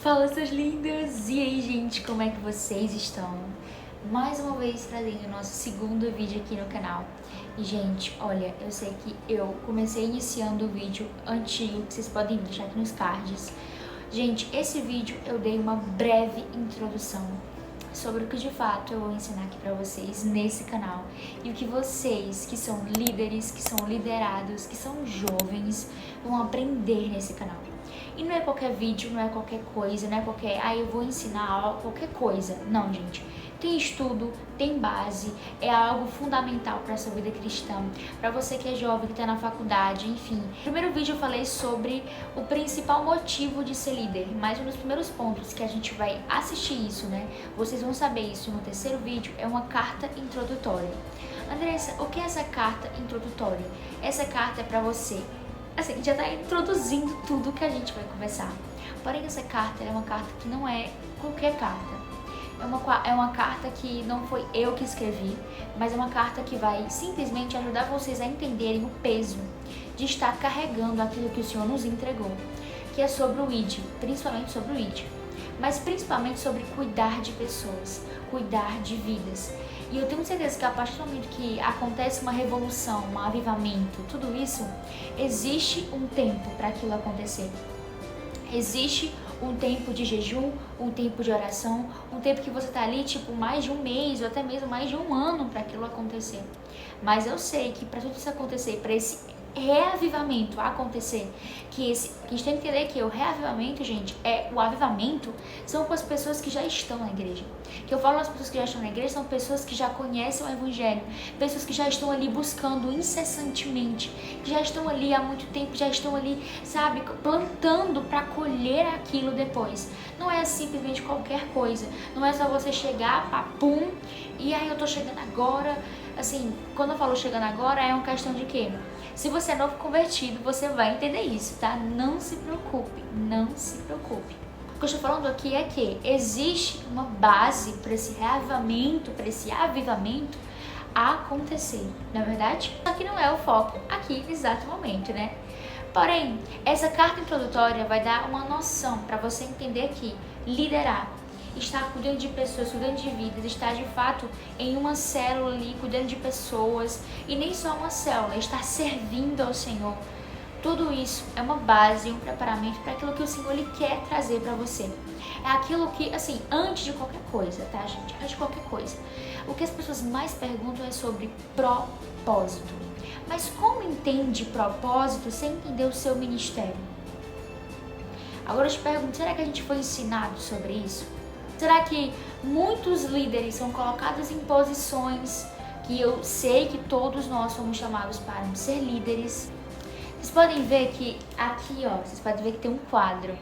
Fala, seus lindos! E aí, gente, como é que vocês estão? Mais uma vez trazendo o nosso segundo vídeo aqui no canal. E, gente, olha, eu sei que eu comecei iniciando o vídeo antigo, que vocês podem deixar aqui nos cards. Gente, esse vídeo eu dei uma breve introdução sobre o que de fato eu vou ensinar aqui pra vocês nesse canal. E o que vocês, que são líderes, que são liderados, que são jovens, vão aprender nesse canal. E não é qualquer vídeo, não é qualquer coisa, não é qualquer... eu vou ensinar qualquer coisa. Não, gente. Tem estudo, tem base, é algo fundamental para a sua vida cristã, para você que é jovem, que está na faculdade, enfim. No primeiro vídeo eu falei sobre o principal motivo de ser líder, mas um dos primeiros pontos que a gente vai assistir isso, né? Vocês vão saber isso no terceiro vídeo, é uma carta introdutória. Andressa, o que é essa carta introdutória? Essa carta é para você, assim, já está introduzindo tudo que a gente vai conversar. Porém, essa carta é uma carta que não é qualquer carta. É uma carta que não foi eu que escrevi, mas é uma carta que vai simplesmente ajudar vocês a entenderem o peso de estar carregando aquilo que o Senhor nos entregou, que é sobre o ID, principalmente sobre o ID, mas principalmente sobre cuidar de pessoas, cuidar de vidas. E eu tenho certeza que a partir do momento que acontece uma revolução, um avivamento, tudo isso, existe um tempo para aquilo acontecer. Existe um tempo de jejum, um tempo de oração, um tempo que você tá ali, tipo, mais de um mês ou até mesmo mais de um ano para aquilo acontecer. Mas eu sei que para tudo isso acontecer, para esse reavivamento acontecer, que a gente tem que entender que o reavivamento, gente, o avivamento são com as pessoas que já estão na igreja. Que eu falo as pessoas que já estão na igreja são pessoas que já conhecem o evangelho, pessoas que já estão ali buscando incessantemente, que já estão ali há muito tempo, já estão ali, sabe, plantando para colher aquilo depois. Não é simplesmente qualquer coisa, não é só você chegar, papum, e aí eu tô chegando agora. Assim, quando eu falo chegando agora, é uma questão de quê? Se você é novo convertido, você vai entender isso, tá? Não se preocupe, não se preocupe. O que eu estou falando aqui é que existe uma base para esse reavivamento, para esse avivamento acontecer, não é verdade? Só que não é o foco aqui no exato momento, né? Porém, essa carta introdutória vai dar uma noção para você entender que liderar, estar cuidando de pessoas, cuidando de vidas, estar de fato em uma célula ali, cuidando de pessoas, e nem só uma célula, estar servindo ao Senhor. Tudo isso é uma base, um preparamento para aquilo que o Senhor Ele quer trazer para você. É aquilo que, assim, antes de qualquer coisa, tá, gente? Antes de qualquer coisa. O que as pessoas mais perguntam é sobre propósito. Mas como entende propósito sem entender o seu ministério? Agora eu te pergunto, será que a gente foi ensinado sobre isso? Será que muitos líderes são colocados em posições que eu sei que todos nós somos chamados para ser líderes? Vocês podem ver que aqui, ó, vocês podem ver que tem um quadro.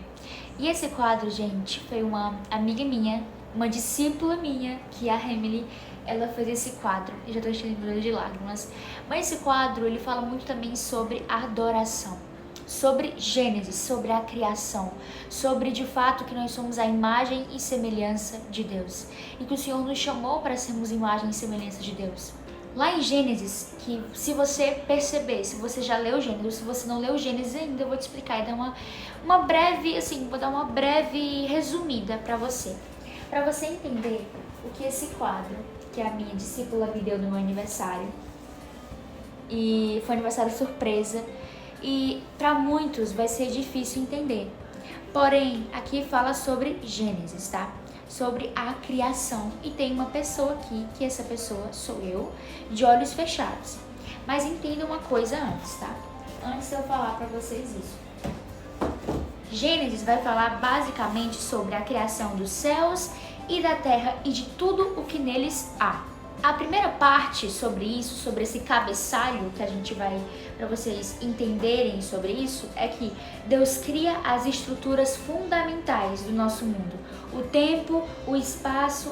E esse quadro, gente, foi uma amiga minha, uma discípula minha, que é a Emily, ela fez esse quadro. Eu já tô enchendo de lágrimas. Mas esse quadro, ele fala muito também sobre adoração. Sobre Gênesis, sobre a criação, sobre de fato que nós somos a imagem e semelhança de Deus e que o Senhor nos chamou para sermos imagem e semelhança de Deus. Lá em Gênesis, que se você perceber, se você já leu Gênesis, se você não leu Gênesis ainda, eu vou te explicar e dar uma breve, assim, vou dar uma breve resumida para você entender o que esse quadro, que a minha discípula me deu no meu aniversário, e foi um aniversário surpresa. E para muitos vai ser difícil entender. Porém, aqui fala sobre Gênesis, tá? Sobre a criação. E tem uma pessoa aqui, que essa pessoa sou eu, de olhos fechados. Mas entenda uma coisa antes, tá? Antes de eu falar para vocês isso. Gênesis vai falar basicamente sobre a criação dos céus e da terra e de tudo o que neles há. A primeira parte sobre isso, sobre esse cabeçalho que a gente vai, para vocês entenderem sobre isso, é que Deus cria as estruturas fundamentais do nosso mundo. O tempo, o espaço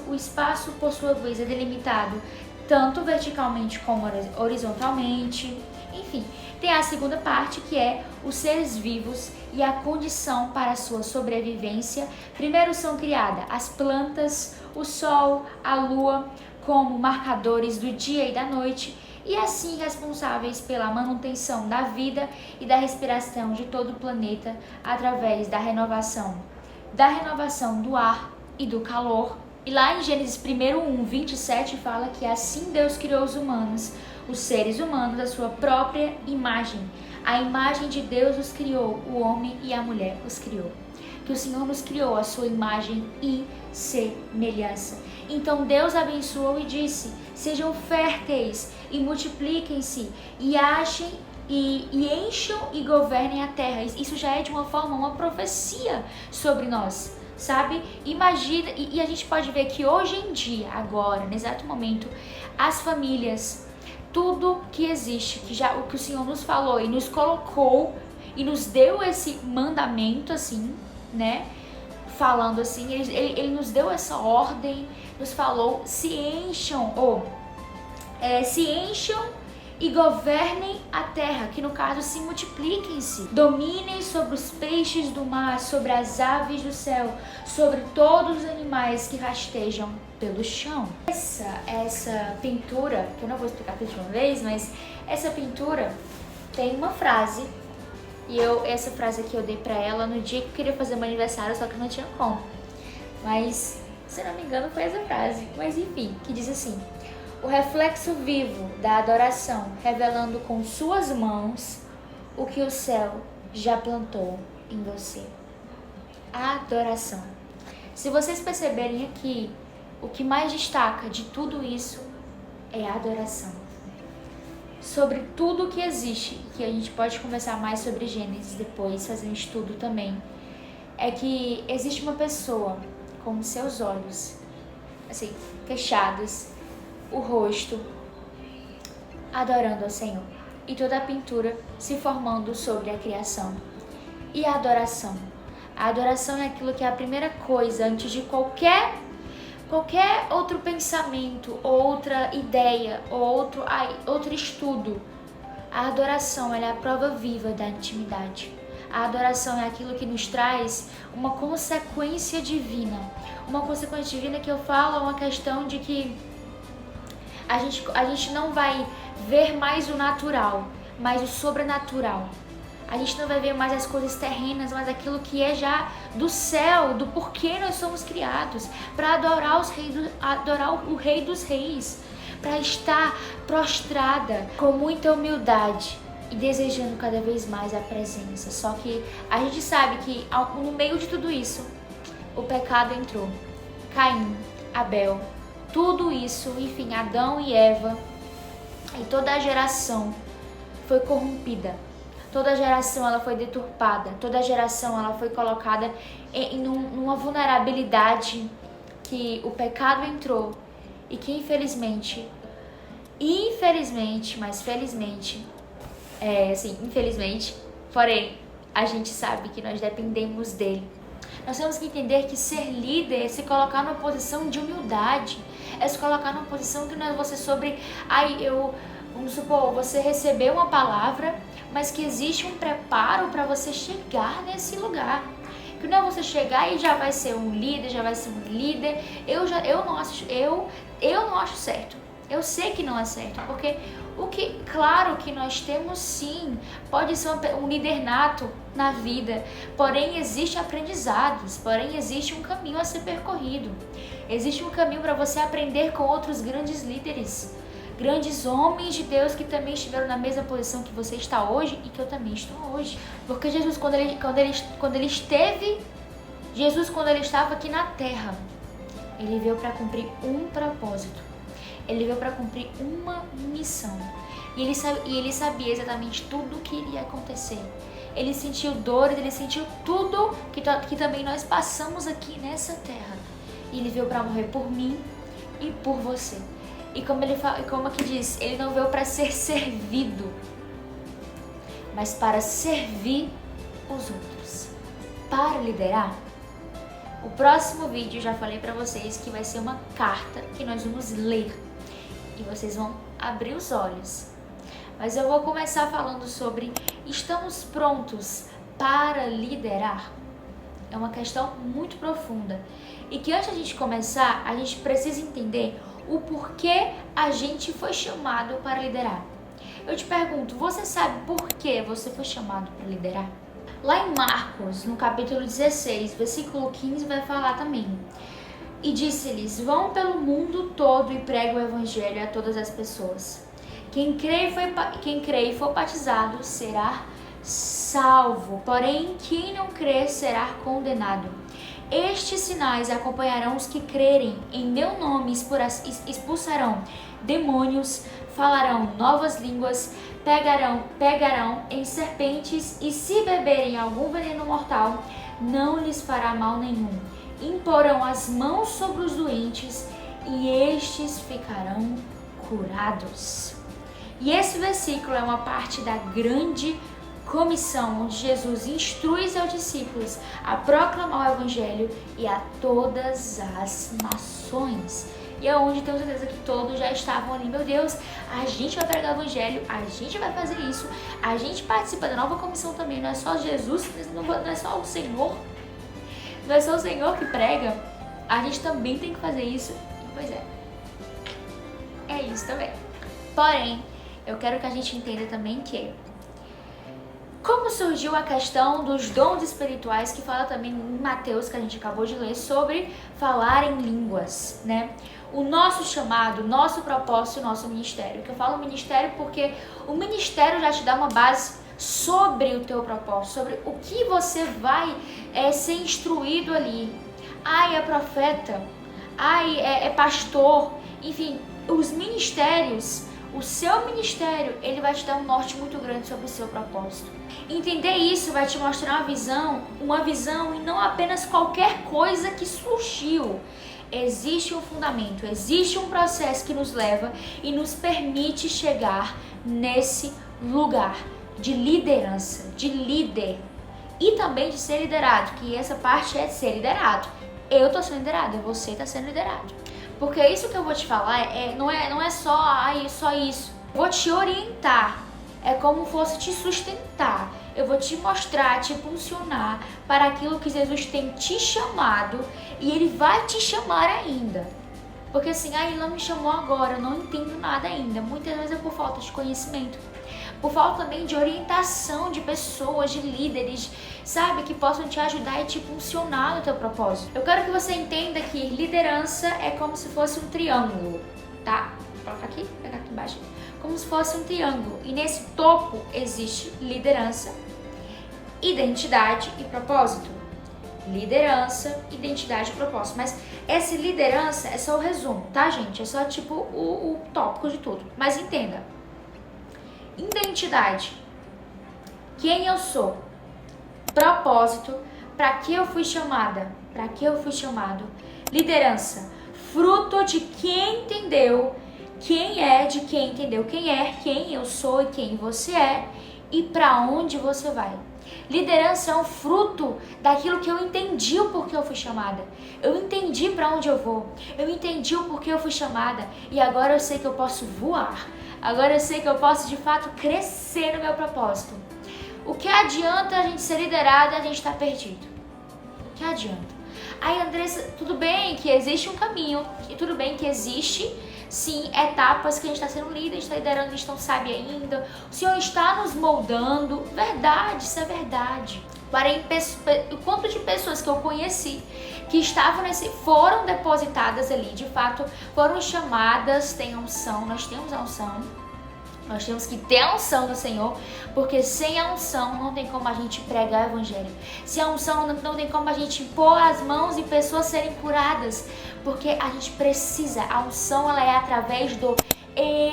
por sua vez é delimitado tanto verticalmente como horizontalmente. Enfim, tem a segunda parte que é os seres vivos e a condição para a sua sobrevivência. Primeiro são criadas as plantas, o sol, a lua, como marcadores do dia e da noite, e assim responsáveis pela manutenção da vida e da respiração de todo o planeta através da renovação da renovação do ar e do calor. E lá em Gênesis 1:1-27 fala que assim Deus criou os humanos, os seres humanos, a sua própria imagem. A imagem de Deus os criou, o homem e a mulher os criou. Que o Senhor nos criou a sua imagem e semelhança. Então Deus abençoou e disse: sejam férteis e multipliquem-se e achem e encham e governem a terra. Isso já é de uma forma, uma profecia sobre nós, sabe? Imagina, e a gente pode ver que hoje em dia, agora, nesse exato momento, as famílias, tudo que existe, o que o Senhor nos falou e nos colocou e nos deu esse mandamento assim, né? Falando assim, ele nos deu essa ordem, nos falou: se encham, se encham e governem a terra, que no caso se multipliquem-se, dominem sobre os peixes do mar, sobre as aves do céu, sobre todos os animais que rastejam pelo chão. Essa pintura, que eu não vou explicar tudo de uma vez, mas essa pintura tem uma frase, e essa frase aqui eu dei pra ela no dia que eu queria fazer meu aniversário, só que não tinha como. Mas, se não me engano, foi essa frase. Mas enfim, que diz assim: o reflexo vivo da adoração, revelando com suas mãos o que o céu já plantou em você. A adoração. Se vocês perceberem aqui, o que mais destaca de tudo isso é a adoração. Sobre tudo que existe, que a gente pode conversar mais sobre Gênesis depois, fazer um estudo também, é que existe uma pessoa com seus olhos assim, fechados, o rosto, adorando ao Senhor, e toda a pintura se formando sobre a criação. E a adoração? A adoração é aquilo que é a primeira coisa antes de qualquer outro pensamento, outra ideia, outro estudo. A adoração, ela é a prova viva da intimidade. A adoração é aquilo que nos traz uma consequência divina. Uma consequência divina que eu falo é uma questão de que a gente não vai ver mais o natural, mas o sobrenatural. A gente não vai ver mais as coisas terrenas, mas aquilo que é já do céu, do porquê nós somos criados, para adorar o Rei dos Reis, para estar prostrada com muita humildade e desejando cada vez mais a presença. Só que a gente sabe que no meio de tudo isso, o pecado entrou. Caim, Abel, tudo isso, enfim, Adão e Eva, e toda a geração foi corrompida. Toda a geração ela foi deturpada, toda a geração ela foi colocada numa vulnerabilidade que o pecado entrou e que infelizmente, mas felizmente, porém, a gente sabe que nós dependemos dele. Nós temos que entender que ser líder é se colocar numa posição de humildade, é se colocar numa posição que não é você vamos supor, você recebeu uma palavra, mas que existe um preparo para você chegar nesse lugar. Que não é você chegar e já vai ser um líder, Eu não acho certo. Eu sei que não é certo, porque claro que nós temos sim, pode ser um líder nato na vida, porém existe aprendizados, porém existe um caminho a ser percorrido. Existe um caminho para você aprender com outros grandes líderes, grandes homens de Deus que também estiveram na mesma posição que você está hoje e que eu também estou hoje. Porque Jesus, quando ele estava aqui na terra, ele veio para cumprir um propósito. Ele veio para cumprir uma missão. E ele sabia exatamente tudo o que iria acontecer. Ele sentiu dores, ele sentiu tudo que também nós passamos aqui nessa terra. E ele veio para morrer por mim e por você. E como aqui diz, ele não veio para ser servido, mas para servir os outros, para liderar. O próximo vídeo, já falei para vocês que vai ser uma carta que nós vamos ler e vocês vão abrir os olhos. Mas eu vou começar falando sobre: estamos prontos para liderar? É uma questão muito profunda e que antes de a gente começar, a gente precisa entender o porquê a gente foi chamado para liderar. Eu te pergunto, você sabe por que você foi chamado para liderar? Lá em Marcos, no capítulo 16, versículo 15, vai falar também. E disse-lhes: vão pelo mundo todo e pregam o evangelho a todas as pessoas. Quem crê e for batizado será salvo, porém quem não crê será condenado. Estes sinais acompanharão os que crerem. Em meu nome expulsarão demônios, falarão novas línguas, pegarão em serpentes, e se beberem algum veneno mortal, não lhes fará mal nenhum. Imporão as mãos sobre os doentes e estes ficarão curados. E esse versículo é uma parte da grande comissão, onde Jesus instrui seus discípulos a proclamar o evangelho e a todas as nações. E é onde tenho certeza que todos já estavam ali. Meu Deus, a gente vai pregar o evangelho, a gente vai fazer isso, a gente participa da nova comissão também. Não é só Jesus, não é só o Senhor, não é só o Senhor que prega, a gente também tem que fazer isso. E, pois é isso também. Porém, eu quero que a gente entenda também que como surgiu a questão dos dons espirituais, que fala também em Mateus, que a gente acabou de ler, sobre falar em línguas, né? O nosso chamado, nosso propósito, nosso ministério. Que eu falo ministério porque o ministério já te dá uma base sobre o teu propósito, sobre o que você vai ser instruído ali. Ai, é profeta, ai, é pastor, enfim, os ministérios. O seu ministério, ele vai te dar um norte muito grande sobre o seu propósito. Entender isso vai te mostrar uma visão e não apenas qualquer coisa que surgiu. Existe um fundamento, existe um processo que nos leva e nos permite chegar nesse lugar de liderança, de líder e também de ser liderado, que essa parte é de ser liderado. Eu tô sendo liderado, você tá sendo liderado. Porque isso que eu vou te falar não é só isso. Eu vou te orientar. É como fosse te sustentar. Eu vou te mostrar, te impulsionar para aquilo que Jesus tem te chamado e Ele vai te chamar ainda. Porque assim, Ele não me chamou agora, eu não entendo nada ainda. Muitas vezes é por falta de conhecimento. Por falta também de orientação de pessoas, de líderes, sabe, que possam te ajudar e te impulsionar no teu propósito. Eu quero que você entenda que liderança é como se fosse um triângulo, tá? Vou colocar aqui, pegar aqui embaixo. Como se fosse um triângulo. E nesse topo existe liderança, identidade e propósito. Liderança, identidade e propósito. Mas essa liderança é só o resumo, tá, gente? É só tipo o tópico de tudo. Mas entenda. Identidade. Quem eu sou? Propósito. Para que eu fui chamada? Para que eu fui chamado? Liderança. Fruto de quem entendeu quem é, de quem entendeu quem é, quem eu sou e quem você é e para onde você vai. Liderança é um fruto daquilo que eu entendi o porquê eu fui chamada. Eu entendi para onde eu vou. Eu entendi o porquê eu fui chamada e agora eu sei que eu posso voar. Agora eu sei que eu posso de fato crescer no meu propósito. O que adianta a gente ser liderada e a gente estar perdido? O que adianta? Aí, Andressa, tudo bem que existe um caminho e tudo bem que existe, sim, etapas que a gente está sendo líder, a gente está liderando, a gente não sabe ainda. O Senhor está nos moldando. Verdade, isso é verdade. Porém, o quanto de pessoas que eu conheci que estavam foram depositadas ali, de fato, foram chamadas, têm a unção, nós temos a unção. Nós temos que ter a unção do Senhor, porque sem a unção não tem como a gente pregar o evangelho. Sem a unção não tem como a gente pôr as mãos e pessoas serem curadas, porque a gente precisa, a unção ela é através do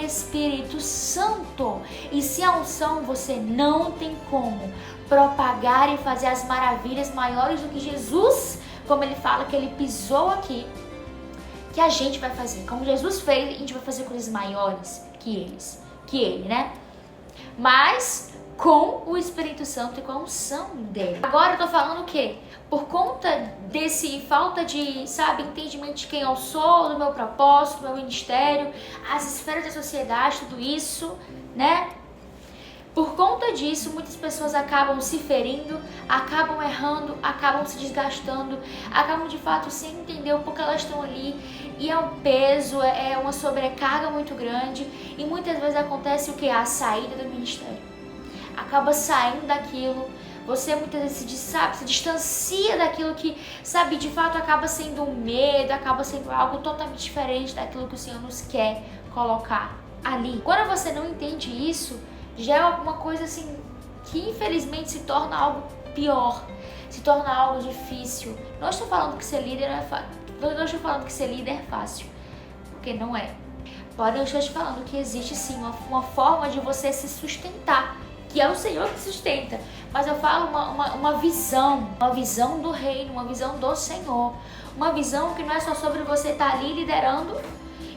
Espírito Santo. E sem a unção você não tem como propagar e fazer as maravilhas maiores do que Jesus, como ele fala que ele pisou aqui, que a gente vai fazer. Como Jesus fez, a gente vai fazer coisas maiores que ele, né? Mas com o Espírito Santo e com a unção dele. Agora eu tô falando o quê? Por conta desse falta de, entendimento de quem eu sou, do meu propósito, do meu ministério, as esferas da sociedade, tudo isso, né? Por conta disso, muitas pessoas acabam se ferindo, acabam errando, acabam se desgastando, acabam de fato sem entender o porquê elas estão ali. E é um peso, é uma sobrecarga muito grande. E muitas vezes acontece o que? A saída do ministério. Acaba saindo daquilo Você muitas vezes se distancia daquilo que, sabe, de fato acaba sendo um medo, acaba sendo algo totalmente diferente daquilo que o Senhor nos quer colocar ali. Quando você não entende isso, já é alguma coisa assim que infelizmente se torna algo pior, se torna algo difícil. Não estou falando que ser líder é fácil, não estou falando que ser líder é fácil, porque não é. Porém, eu estou te falando que existe sim uma forma de você se sustentar, que é o Senhor que sustenta. Mas eu falo uma visão do reino, uma visão do Senhor. Uma visão que não é só sobre você estar ali liderando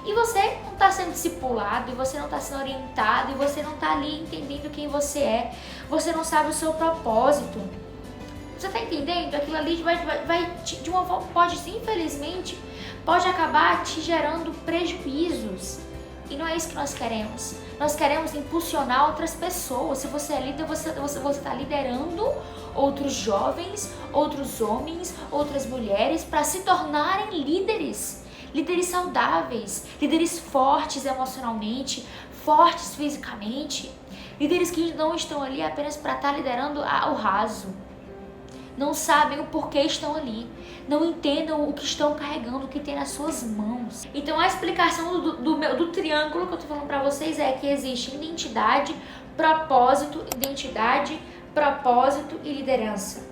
e você não está sendo discipulado, e você não está sendo orientado, e você não está ali entendendo quem você é. Você não sabe o seu propósito. Você está entendendo? Aquilo ali de uma forma, infelizmente, pode acabar te gerando prejuízos. E não é isso que nós queremos. Nós queremos impulsionar outras pessoas. Se você é líder, você está liderando outros jovens, outros homens, outras mulheres para se tornarem líderes. Líderes saudáveis, líderes fortes emocionalmente, fortes fisicamente. Líderes que não estão ali apenas para estar liderando ao raso. Não sabem o porquê estão ali, não entendam o que estão carregando, o que tem nas suas mãos. Então a explicação do triângulo que eu tô falando para vocês é que existe identidade, propósito e liderança.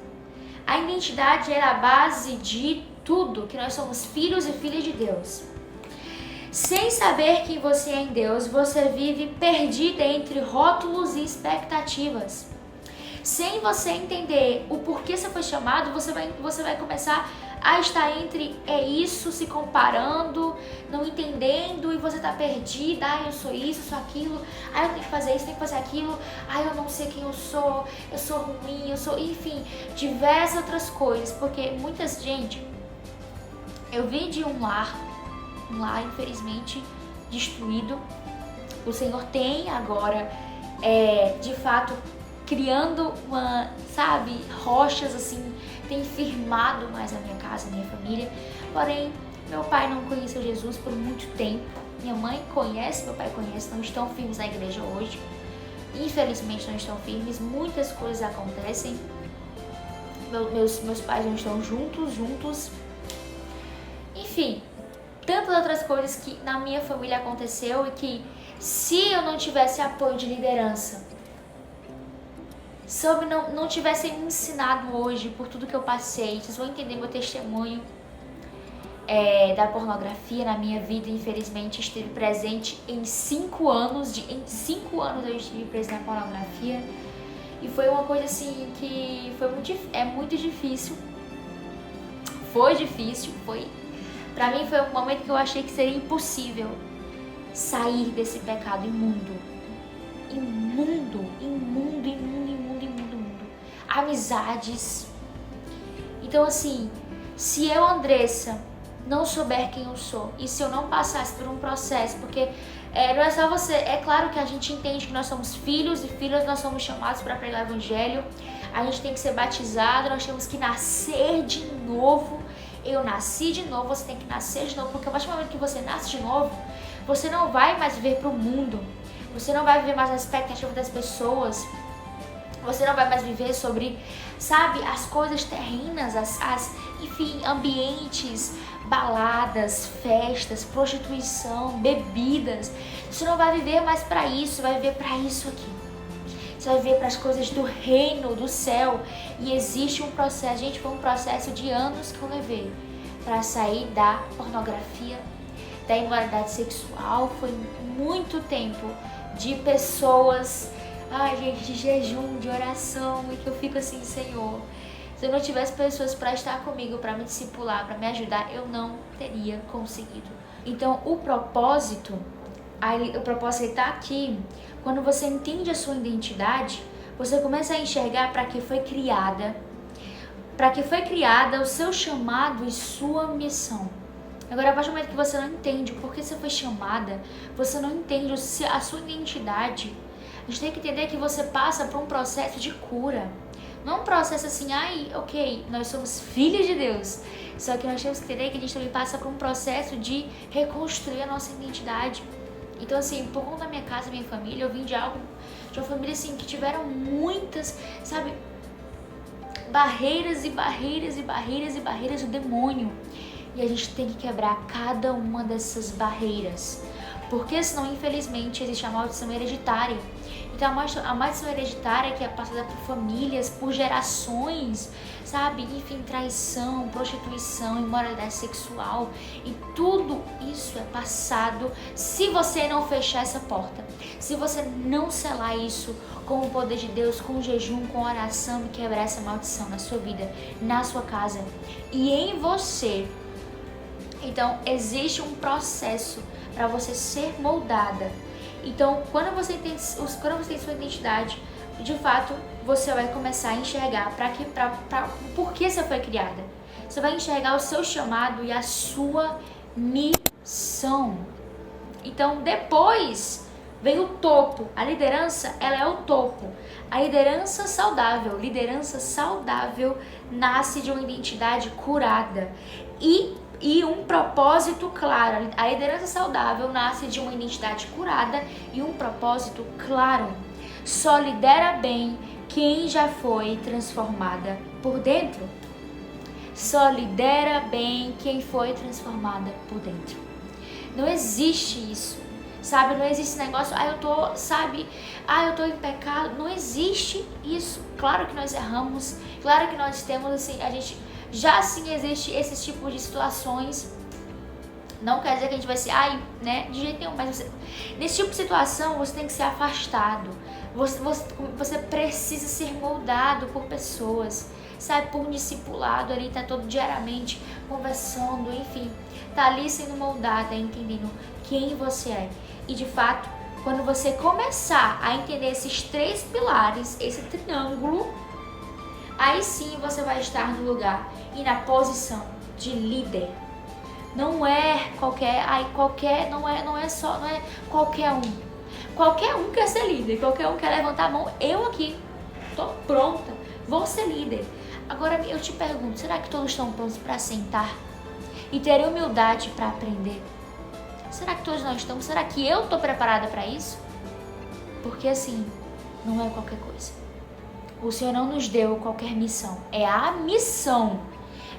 A identidade é a base de tudo, que nós somos filhos e filhas de Deus. Sem saber quem você é em Deus, você vive perdida entre rótulos e expectativas. Sem você entender o porquê você foi chamado, você vai começar a estar entre isso, se comparando, não entendendo, e você tá perdida. Eu sou isso, eu sou aquilo, eu tenho que fazer isso, tenho que fazer aquilo, eu não sei quem eu sou ruim, enfim, diversas outras coisas. Porque gente, eu vim de um lar infelizmente destruído. O Senhor tem agora, de fato, criando rochas assim, tem firmado mais a minha casa, a minha família. Porém, meu pai não conheceu Jesus por muito tempo. Minha mãe conhece, meu pai conhece, não estão firmes na igreja hoje. Infelizmente não estão firmes, muitas coisas acontecem. Meus pais não estão juntos. Enfim, tantas outras coisas que na minha família aconteceu e que, se eu não tivesse apoio de liderança, se eu não tivesse me ensinado hoje por tudo que eu passei, vocês vão entender meu testemunho da pornografia na minha vida. Infelizmente esteve presente em 5 anos. Em 5 anos eu estive presa na pornografia. E foi uma coisa assim que é muito difícil. Pra mim foi um momento que eu achei que seria impossível sair desse pecado imundo. Amizades. Então assim, se eu, Andressa, não souber quem eu sou, e se eu não passasse por um processo, porque não é só você, é claro que a gente entende que nós somos filhos e filhas, nós somos chamados para pregar o evangelho, a gente tem que ser batizado, nós temos que nascer de novo. Eu nasci de novo, você tem que nascer de novo, porque a partir do momento que você nasce de novo, você não vai mais viver pro mundo, você não vai viver mais a expectativa das pessoas, você não vai mais viver sobre, as coisas terrenas, enfim, ambientes, baladas, festas, prostituição, bebidas. Você não vai viver mais para isso, você vai viver para isso aqui. Você vai viver para as coisas do reino, do céu. E existe um processo, gente, foi um processo de anos que eu levei para sair da pornografia, da imoralidade sexual. Foi muito tempo de pessoas, de jejum, de oração, e que eu fico assim, Senhor, se eu não tivesse pessoas para estar comigo, para me discipular, para me ajudar, eu não teria conseguido. Então, o propósito está aqui. Quando você entende a sua identidade, você começa a enxergar para que foi criada, o seu chamado e sua missão. Agora, a partir do momento que você não entende o porquê você foi chamada, você não entende a sua identidade, a gente tem que entender que você passa por um processo de cura. Não é um processo assim, ok, nós somos filhos de Deus. Só que nós temos que entender que a gente também passa por um processo de reconstruir a nossa identidade. Então, assim, por conta da minha casa, minha família, eu vim de uma família, assim, que tiveram muitas, barreiras e barreiras e barreiras e barreiras do demônio. E a gente tem que quebrar cada uma dessas barreiras. Porque senão, infelizmente, existe a maldição hereditária. Então, a maldição hereditária que é passada por famílias, por gerações, sabe? Enfim, traição, prostituição, imoralidade sexual. E tudo isso é passado se você não fechar essa porta. Se você não selar isso com o poder de Deus, com jejum, com oração e quebrar essa maldição na sua vida, na sua casa e em você. Então, existe um processo para você ser moldada. Então, quando você tem sua identidade, de fato, você vai começar a enxergar por que você foi criada. Você vai enxergar o seu chamado e a sua missão. Então, depois vem o topo. A liderança, ela é o topo. A liderança saudável nasce de uma identidade curada e um propósito claro. A liderança saudável nasce de uma identidade curada e um propósito claro. Só lidera bem quem já foi transformada por dentro. Só lidera bem quem foi transformada por dentro. Não existe isso, sabe? Não existe esse negócio, eu tô em pecado. Não existe isso. Claro que nós erramos, claro que nós temos, assim, existe esse tipo de situações. Não quer dizer que a gente vai ser, de jeito nenhum, mas nesse tipo de situação você tem que ser afastado. Você precisa ser moldado por pessoas, sabe? Por um discipulado ali, tá todo diariamente conversando, enfim. Tá ali sendo moldada, entendendo quem você é. E de fato, quando você começar a entender esses 3 pilares, esse triângulo, aí sim você vai estar no lugar e na posição de líder. Não é qualquer um. Qualquer um quer ser líder, qualquer um quer levantar a mão. Eu aqui, tô pronta, vou ser líder. Agora eu te pergunto, será que todos estão prontos para sentar e ter humildade para aprender? Será que todos nós estamos? Será que eu tô preparada para isso? Porque assim, não é qualquer coisa. O Senhor não nos deu qualquer missão, é a missão.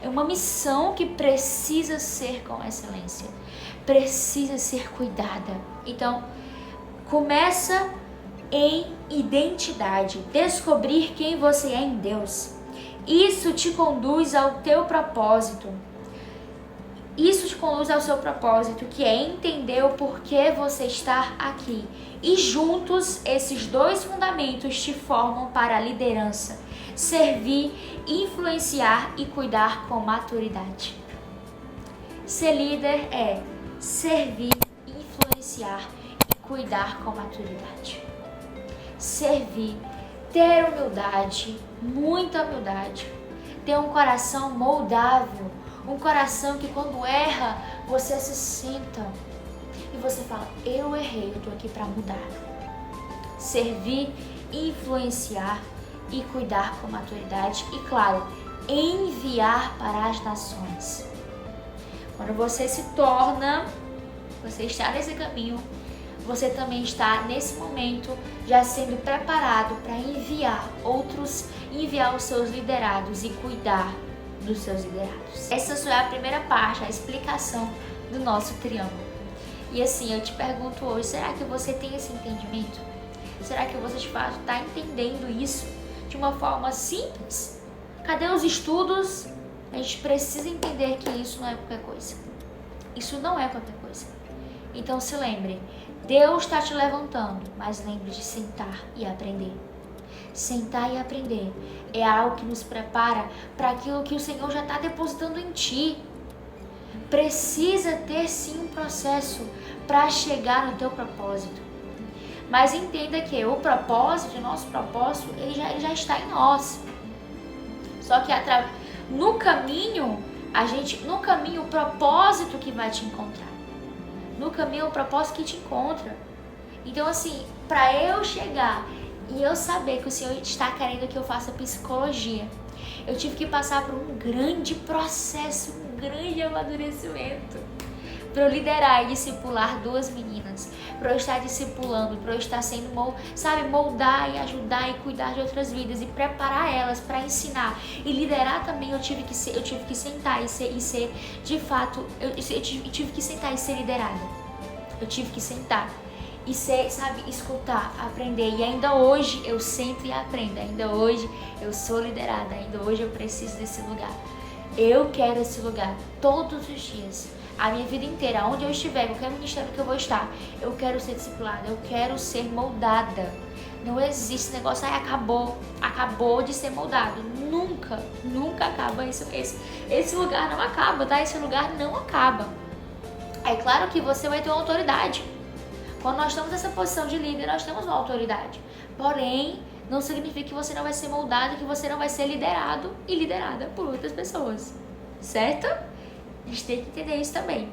É uma missão que precisa ser com excelência, precisa ser cuidada. Então, começa em identidade, descobrir quem você é em Deus. Isso te conduz ao teu propósito. Isso te conduz ao seu propósito, que é entender o porquê você está aqui. E juntos, esses 2 fundamentos te formam para a liderança. Servir, influenciar e cuidar com maturidade. Ser líder é servir, influenciar e cuidar com maturidade. Servir, ter humildade, muita humildade. Ter um coração moldável. Um coração que quando erra, você se senta e você fala, eu errei, eu tô aqui para mudar. Servir, influenciar e cuidar com maturidade e, claro, enviar para as nações. Quando você está nesse caminho, você também está nesse momento já sendo preparado para enviar os seus liderados e cuidar dos seus liderados. Essa só é a primeira parte, a explicação do nosso triângulo. E assim, eu te pergunto hoje, será que você tem esse entendimento? Será que você de fato está entendendo isso de uma forma simples? Cadê os estudos? A gente precisa entender que isso não é qualquer coisa. Isso não é qualquer coisa. Então se lembre, Deus está te levantando, mas lembre de sentar e aprender. Sentar e aprender é algo que nos prepara para aquilo que o Senhor já está depositando em ti. Precisa ter sim um processo para chegar no teu propósito. Mas entenda que o nosso propósito, ele já está em nós. Só que no caminho, o propósito que vai te encontrar. No caminho é o propósito que te encontra. Então assim, para eu chegar e eu saber que o Senhor está querendo que eu faça psicologia, eu tive que passar por um grande processo, um grande amadurecimento. para eu liderar e discipular duas meninas, para eu estar discipulando, para eu estar sendo, moldar e ajudar e cuidar de outras vidas e preparar elas para ensinar e liderar também. Eu tive que sentar e ser de fato, eu tive que sentar e ser liderada. Eu tive que sentar e ser, escutar, aprender. E ainda hoje eu sento e aprendo. Ainda hoje eu sou liderada. Ainda hoje eu preciso desse lugar. Eu quero esse lugar todos os dias. A minha vida inteira, onde eu estiver, qualquer ministério que eu vou estar, eu quero ser discipulada, eu quero ser moldada. Não existe negócio, acabou de ser moldado. Nunca acaba isso. Esse lugar não acaba, tá? Esse lugar não acaba. É claro que você vai ter uma autoridade. Quando nós estamos nessa posição de líder, nós temos uma autoridade. Porém, não significa que você não vai ser moldado, que você não vai ser liderado e liderada por outras pessoas. Certo? A gente tem que entender isso também.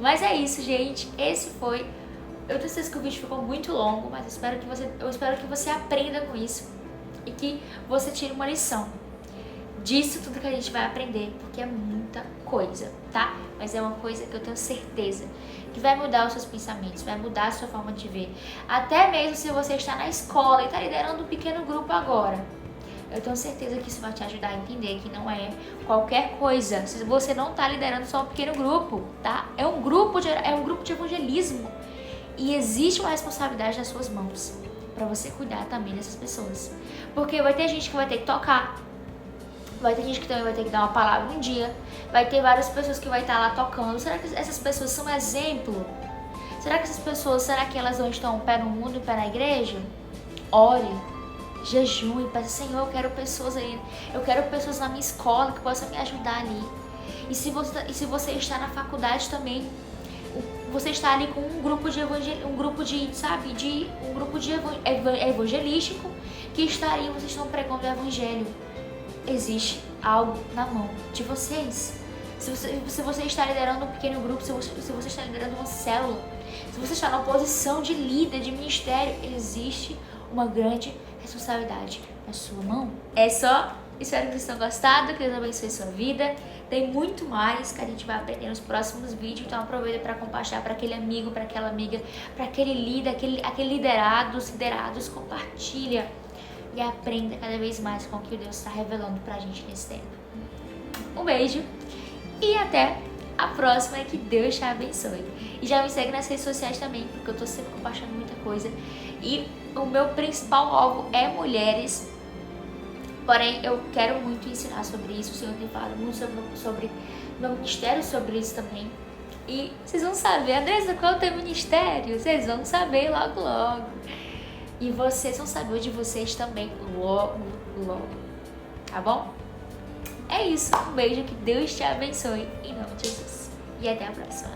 Mas é isso, gente. Esse foi... Eu tenho certeza que o vídeo ficou muito longo, mas eu espero que você aprenda com isso e que você tire uma lição disso tudo que a gente vai aprender, porque é muita coisa, tá? Mas é uma coisa que eu tenho certeza que vai mudar os seus pensamentos, vai mudar a sua forma de ver. Até mesmo se você está na escola e está liderando um pequeno grupo agora, eu tenho certeza que isso vai te ajudar a entender que não é qualquer coisa. Se você não está liderando só um pequeno grupo, tá? É um grupo de evangelismo. E existe uma responsabilidade nas suas mãos para você cuidar também dessas pessoas. Porque vai ter gente que vai ter que tocar, vai ter gente que também vai ter que dar uma palavra um dia, vai ter várias pessoas que vai estar lá tocando. Será que essas pessoas são exemplo? Será que elas não estão pé no mundo e pé na igreja? Ore, jejue, peça, Senhor, eu quero pessoas aí, eu quero pessoas na minha escola que possam me ajudar ali. E se você está na faculdade também, você está ali com um grupo evangelístico que está aí, vocês estão pregando o evangelho. Existe algo na mão de vocês. Se você está liderando um pequeno grupo, se você está liderando uma célula, se você está na posição de líder, de ministério, existe uma grande responsabilidade na sua mão. É só. Espero que vocês tenham gostado, que Deus abençoe sua vida. Tem muito mais que a gente vai aprender nos próximos vídeos, então aproveita para compartilhar para aquele amigo, para aquela amiga, para aquele líder, aquele liderados, compartilha e aprenda cada vez mais com o que Deus está revelando para a gente nesse tempo. Um beijo e até a próxima, que Deus te abençoe. E já me segue nas redes sociais também, porque eu tô sempre compartilhando muita coisa. E o meu principal alvo é mulheres. Porém, eu quero muito ensinar sobre isso. O Senhor tem falado muito sobre meu ministério, sobre isso também. E vocês vão saber, Andressa, qual é o teu ministério? Vocês vão saber logo, logo. E vocês vão saber de vocês também logo, logo. Tá bom? É isso. Um beijo, que Deus te abençoe. Em nome de Jesus. E até a próxima.